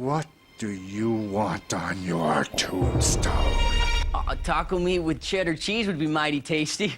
What do you want on your tombstone? Taco meat with cheddar cheese would be mighty tasty.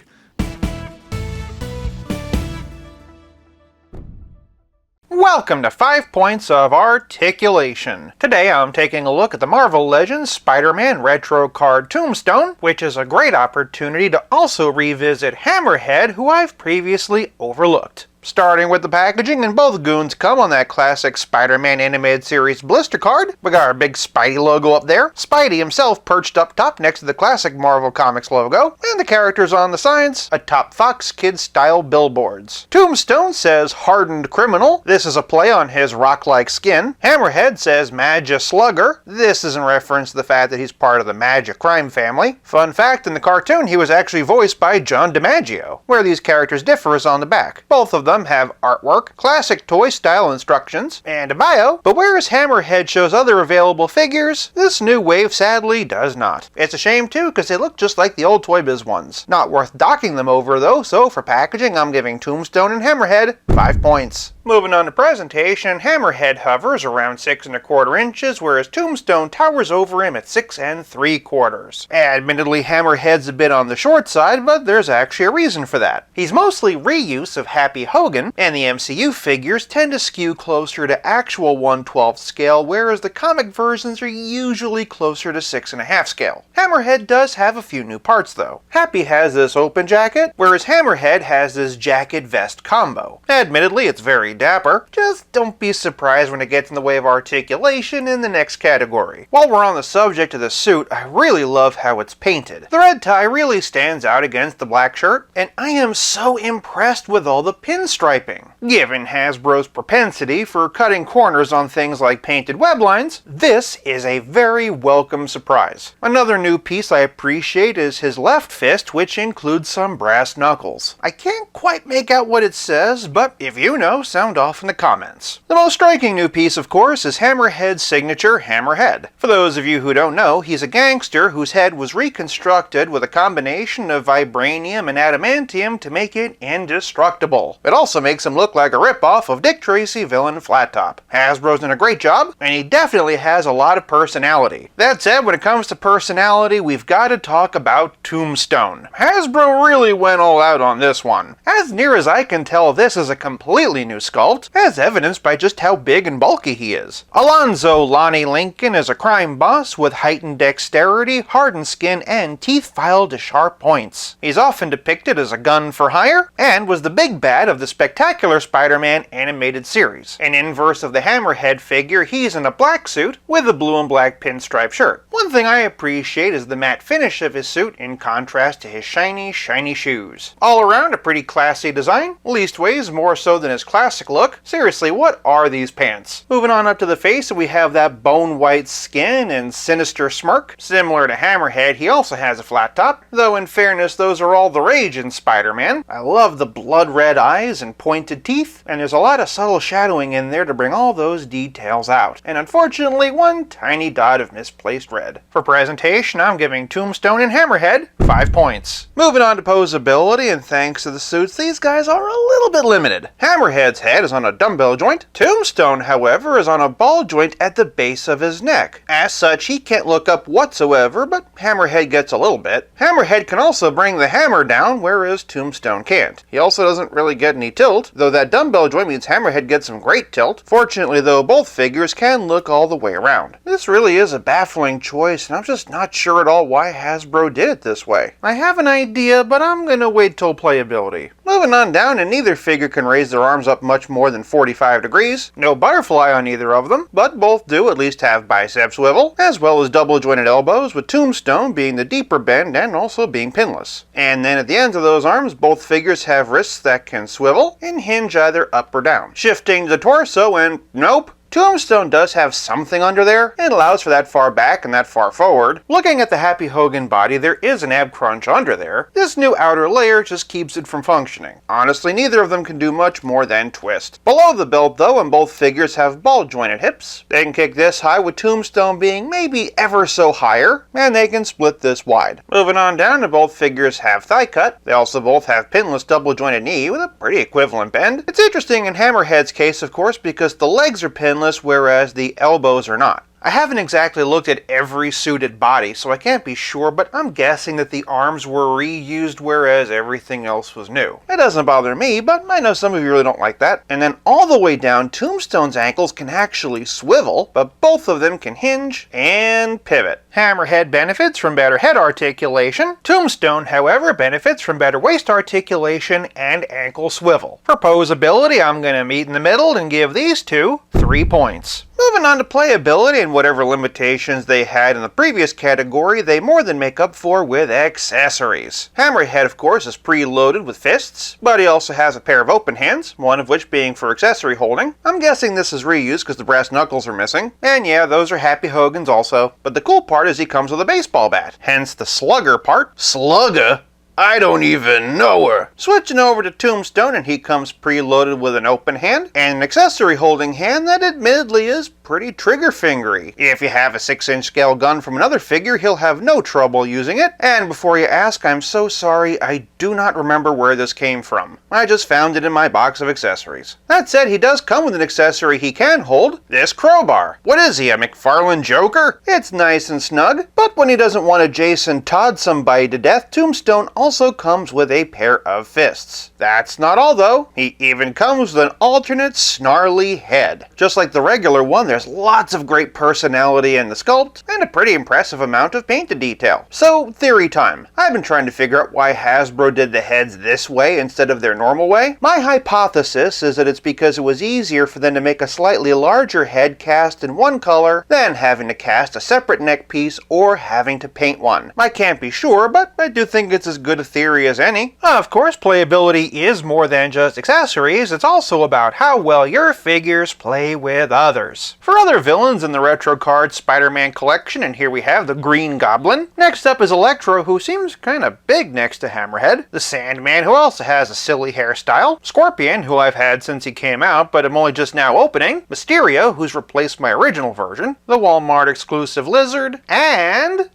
Welcome to 5 Points of Articulation. Today I'm taking a look at the Marvel Legends Spider-Man retro card Tombstone, which is a great opportunity to also revisit Hammerhead, who I've previously overlooked. Starting with the packaging, and both goons come on that classic Spider-Man animated series blister card. We got our big Spidey logo up there, Spidey himself perched up top next to the classic Marvel Comics logo, and the characters on the sides atop Fox Kids style billboards. Tombstone says hardened criminal. This is a play on his rock-like skin. Hammerhead says Magia Slugger. This is in reference to the fact that he's part of the Magia crime family. Fun fact, in the cartoon he was actually voiced by John DiMaggio. Where these characters differ is on the back. Both of them have artwork, classic toy style instructions, and a bio, but whereas Hammerhead shows other available figures, this new wave sadly does not. It's a shame too, because they look just like the old Toy Biz ones. Not worth docking them over though, so for packaging I'm giving Tombstone and Hammerhead 5 points. Moving on to presentation, Hammerhead hovers around 6 1/4 inches, whereas Tombstone towers over him at 6 3/4. Admittedly, Hammerhead's a bit on the short side, but there's actually a reason for that. He's mostly reuse of Happy Hogan, and the MCU figures tend to skew closer to actual 1/12 scale, whereas the comic versions are usually closer to 6 1/2 scale. Hammerhead does have a few new parts though. Happy has this open jacket, whereas Hammerhead has this jacket vest combo. Admittedly, it's very dapper, just don't be surprised when it gets in the way of articulation in the next category. While we're on the subject of the suit, I really love how it's painted. The red tie really stands out against the black shirt, and I am so impressed with all the pinstriping. Given Hasbro's propensity for cutting corners on things like painted web lines, this is a very welcome surprise. Another new piece I appreciate is his left fist, which includes some brass knuckles. I can't quite make out what it says, but if you know, sound off in the comments. The most striking new piece, of course, is Hammerhead's signature Hammerhead. For those of you who don't know, he's a gangster whose head was reconstructed with a combination of vibranium and adamantium to make it indestructible. It also makes him look like a ripoff of Dick Tracy villain Flat Top. Hasbro's done a great job, and he definitely has a lot of personality. That said, when it comes to personality, we've got to talk about Tombstone. Hasbro really went all out on this one. As near as I can tell, this is a completely new sculpt, as evidenced by just how big and bulky he is. Alonzo Lonnie Lincoln is a crime boss with heightened dexterity, hardened skin, and teeth filed to sharp points. He's often depicted as a gun for hire, and was the big bad of the Spectacular Spider-Man animated series. In inverse of the Hammerhead figure, he's in a black suit with a blue and black pinstripe shirt. One thing I appreciate is the matte finish of his suit in contrast to his shiny shoes. All around a pretty classy design, leastways more so than his classic look. Seriously, what are these pants? Moving on up to the face, we have that bone white skin and sinister smirk. Similar to Hammerhead, he also has a flat top, though in fairness those are all the rage in Spider-Man. I love the blood red eyes and pointed teeth, and there's a lot of subtle shadowing in there to bring all those details out, and unfortunately one tiny dot of misplaced red. For presentation, I'm giving Tombstone and Hammerhead 5 points. Moving on to posability, and thanks to the suits, these guys are a little bit limited. Hammerhead's head is on a dumbbell joint. Tombstone, however, is on a ball joint at the base of his neck. As such, he can't look up whatsoever, but Hammerhead gets a little bit. Hammerhead can also bring the hammer down, whereas Tombstone can't. He also doesn't really get any tilt, though that dumbbell joint means Hammerhead gets some great tilt. Fortunately though, both figures can look all the way around. This really is a baffling choice, and I'm just not sure at all why Hasbro did it this way. I have an idea, but I'm gonna wait till playability. Moving on down, and neither figure can raise their arms up much more than 45 degrees. No butterfly on either of them, but both do at least have bicep swivel, as well as double jointed elbows, with Tombstone being the deeper bend and also being pinless. And then at the ends of those arms, both figures have wrists that can swivel and hinge either up or down. Shifting to the torso, and nope. Tombstone does have something under there. It allows for that far back and that far forward. Looking at the Happy Hogan body, there is an ab crunch under there. This new outer layer just keeps it from functioning. Honestly, neither of them can do much more than twist. Below the belt though, and both figures have ball jointed hips. They can kick this high, with Tombstone being maybe ever so higher, and they can split this wide. Moving on down, and both figures have thigh cut. They also both have pinless double jointed knee with a pretty equivalent bend. It's interesting in Hammerhead's case, of course, because the legs are pinless pinless, whereas the elbows are not. I haven't exactly looked at every suited body, so I can't be sure, but I'm guessing that the arms were reused, whereas everything else was new. It doesn't bother me, but I know some of you really don't like that. And then all the way down, Tombstone's ankles can actually swivel, but both of them can hinge and pivot. Hammerhead benefits from better head articulation. Tombstone, however, benefits from better waist articulation and ankle swivel. For posability, I'm going to meet in the middle and give these two 3 points. Moving on to playability, and whatever limitations they had in the previous category, they more than make up for with accessories. Hammerhead, of course, is preloaded with fists, but he also has a pair of open hands, one of which being for accessory holding. I'm guessing this is reused because the brass knuckles are missing. And yeah, those are Happy Hogan's also. But the cool part is he comes with a baseball bat, hence the slugger part. Slugger? I don't even know her. Switching over to Tombstone, and he comes preloaded with an open hand and an accessory holding hand that admittedly is pretty trigger fingery. If you have a 6-inch scale gun from another figure, he'll have no trouble using it. And before you ask, I'm so sorry, I do not remember where this came from. I just found it in my box of accessories. That said, he does come with an accessory he can hold, this crowbar. What is he, a McFarlane Joker? It's nice and snug, but when he doesn't want to Jason Todd somebody to death, Tombstone also comes with a pair of fists. That's not all though. He even comes with an alternate snarly head. Just like the regular one, there's lots of great personality in the sculpt and a pretty impressive amount of painted detail. So, theory time. I've been trying to figure out why Hasbro did the heads this way instead of their normal way. My hypothesis is that it's because it was easier for them to make a slightly larger head cast in one color than having to cast a separate neck piece or having to paint one. I can't be sure, but I do think it's as good a theory as any. Of course, playability is more than just accessories. It's also about how well your figures play with others. For other villains in the Retro Card Spider-Man collection, and here we have the Green Goblin. Next up is Electro, who seems kind of big next to Hammerhead. The Sandman, who also has a silly hairstyle. Scorpion, who I've had since he came out, but I'm only just now opening. Mysterio, who's replaced my original version. The Walmart exclusive Lizard. And...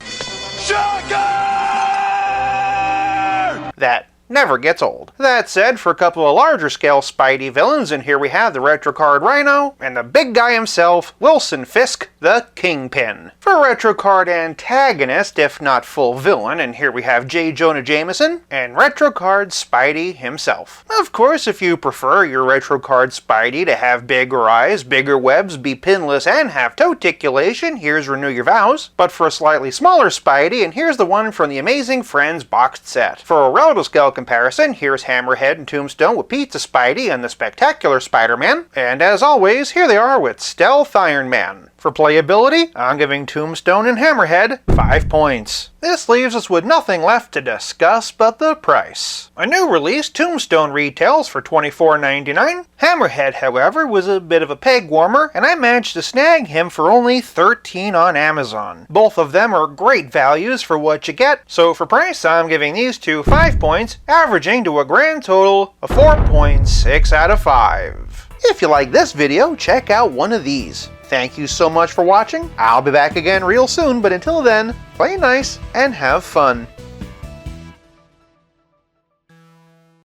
that never gets old. That said, for a couple of larger scale Spidey villains, and here we have the Retro Card Rhino, and the big guy himself, Wilson Fisk, the Kingpin. For Retro Card antagonist, if not full villain, and here we have J. Jonah Jameson, and Retro Card Spidey himself. Of course, if you prefer your Retro Card Spidey to have bigger eyes, bigger webs, be pinless, and have toe articulation, here's Renew Your Vows. But for a slightly smaller Spidey, and here's the one from the Amazing Friends boxed set. For a relative scale comparison, here's Hammerhead and Tombstone with Pizza Spidey and the Spectacular Spider-Man. And as always, here they are with Stealth Iron Man. For playability, I'm giving Tombstone and Hammerhead 5 points. This leaves us with nothing left to discuss but the price. A new release, Tombstone retails for $24.99. Hammerhead, however, was a bit of a peg warmer, and I managed to snag him for only $13 on Amazon. Both of them are great values for what you get, so for price, I'm giving these two 5 points, averaging to a grand total of 4.6 out of 5. If you like this video, check out one of these. Thank you so much for watching. I'll be back again real soon, but until then, play nice and have fun.